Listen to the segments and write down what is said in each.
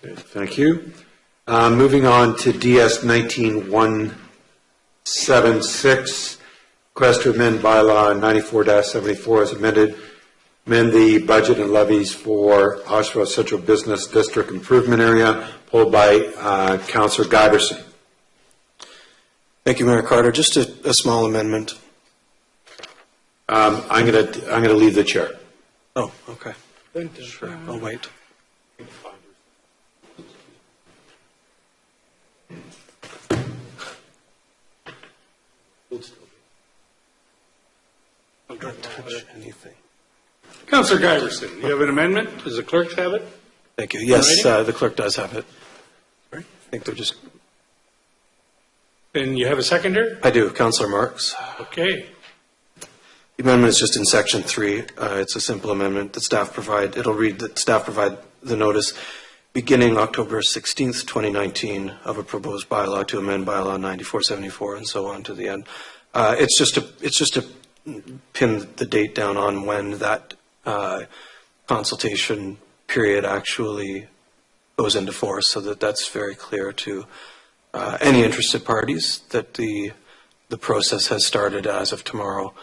Okay, thank you. Moving on to DS 19176, request to amend bylaw 94-74 as amended, amend the budget and levies for Oshawa Central Business District Improvement Area, pulled by Councillor Giberson. Thank you, Mayor Carter. Just a small amendment. I'm going to leave the chair. Oh, okay. Sure, I'll wait. Don't touch anything. Councillor Giberson, you have an amendment? Does the clerk have it? Thank you. Yes, the clerk does have it. I think they're just. And you have a seconder? I do, Councillor Marks. Okay. The amendment is just in section 3. It's a simple amendment that staff provide. It'll read that staff provide the notice beginning October 16th, 2019 of a proposed bylaw to amend bylaw 9474 and so on to the end. It's just to pin the date down on when that consultation period actually goes into force, so that that's very clear to any interested parties that the process has started as of tomorrow.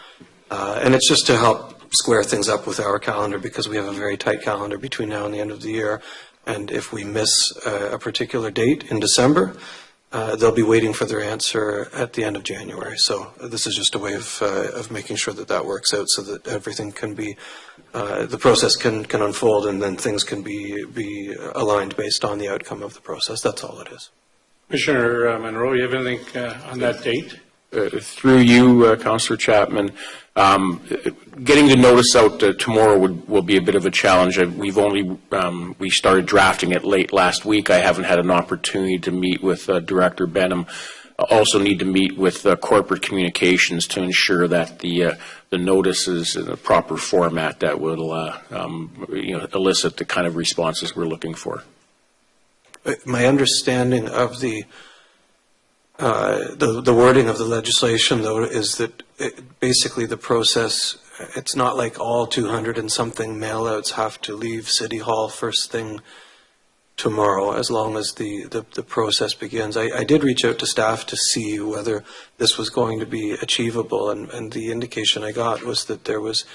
And it's just to help square things up with our calendar, because we have a very tight calendar between now and the end of the year. And if we miss a particular date in December, they'll be waiting for their answer at the end of January. So this is just a way of making sure that that works out, so that everything can be, the process can unfold, and then things can be aligned based on the outcome of the process. That's all it is. Commissioner Monroe, you have anything on that date? Through you, Councillor Chapman, getting the notice out tomorrow will be a bit of a challenge. We've only we started drafting it late last week. I haven't had an opportunity to meet with Director Benham. I also need to meet with corporate communications to ensure that the notice is in a proper format that will elicit the kind of responses we're looking for. My understanding of the wording of the legislation, though, is that basically the process, it's not like all 200 and something mailouts have to leave City Hall first thing tomorrow, as long as the process begins. I did reach out to staff to see whether this was going to be achievable, and the indication I got was that there was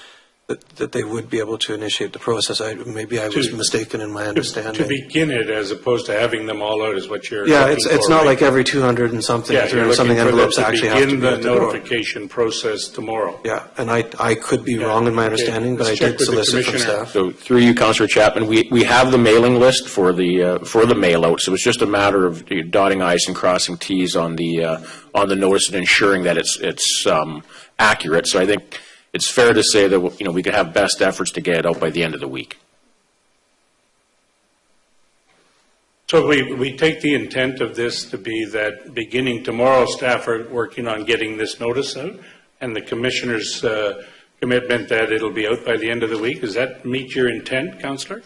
that they would be able to initiate the process. Maybe I was mistaken in my understanding. To begin it, as opposed to having them all out, is what you're. Yeah, it's not like every 200 and something. Yeah, you're something envelopes actually have to begin be the notification process tomorrow. Yeah, and I could be wrong in my understanding, but I did solicit from staff. So through you, Councillor Chapman, we have the mailing list for the mail out. So it's just a matter of dotting I's and crossing T's on the notice and ensuring that it's accurate. So I think it's fair to say that we can have best efforts to get it out by the end of the week. So we take the intent of this to be that beginning tomorrow, staff are working on getting this notice out, and the Commissioner's commitment that it'll be out by the end of the week. Does that meet your intent, Councillor?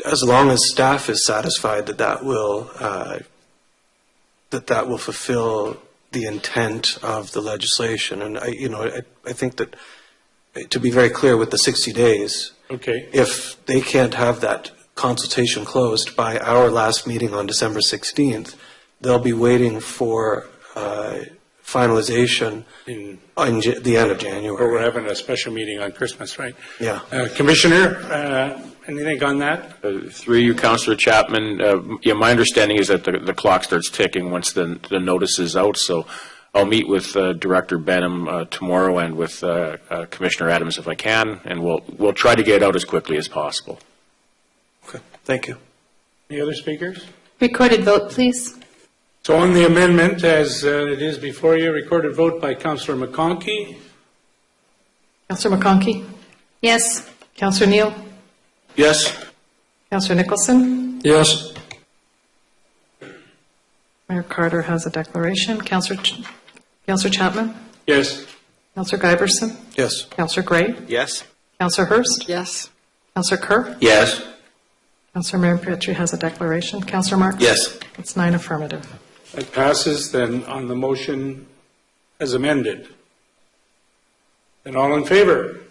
As long as staff is satisfied that that will fulfill the intent of the legislation. And I think that, to be very clear, with the 60 days, okay, if they can't have that consultation closed by our last meeting on December 16th, they'll be waiting for finalization on the end of January. or we're having a special meeting on Christmas, right? Yeah. Commissioner, anything on that? Through you, Councillor Chapman, my understanding is that the clock starts ticking once the notice is out. So I'll meet with Director Benham tomorrow and with Commissioner Adams if I can, and we'll try to get it out as quickly as possible. Okay. Thank you. Any other speakers? Recorded vote, please. So on the amendment, as it is before you, recorded vote by Councillor McConkey. Councillor McConkey? Yes. Councillor Neal? Yes. Councillor Nicholson? Yes. Mayor Carter has a declaration. Councillor Chapman? Yes. Councillor Giberson? Yes. Councillor Gray? Yes. Councillor Hurst? Yes. Councillor Kerr? Yes. Councillor Mayor Petrie has a declaration. Councillor Marks? Yes. It's 9 affirmative. It passes then on the motion as amended. And all in favor?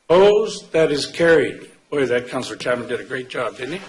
Opposed? That is carried. Boy, that Councillor Chapman did a great job, didn't he?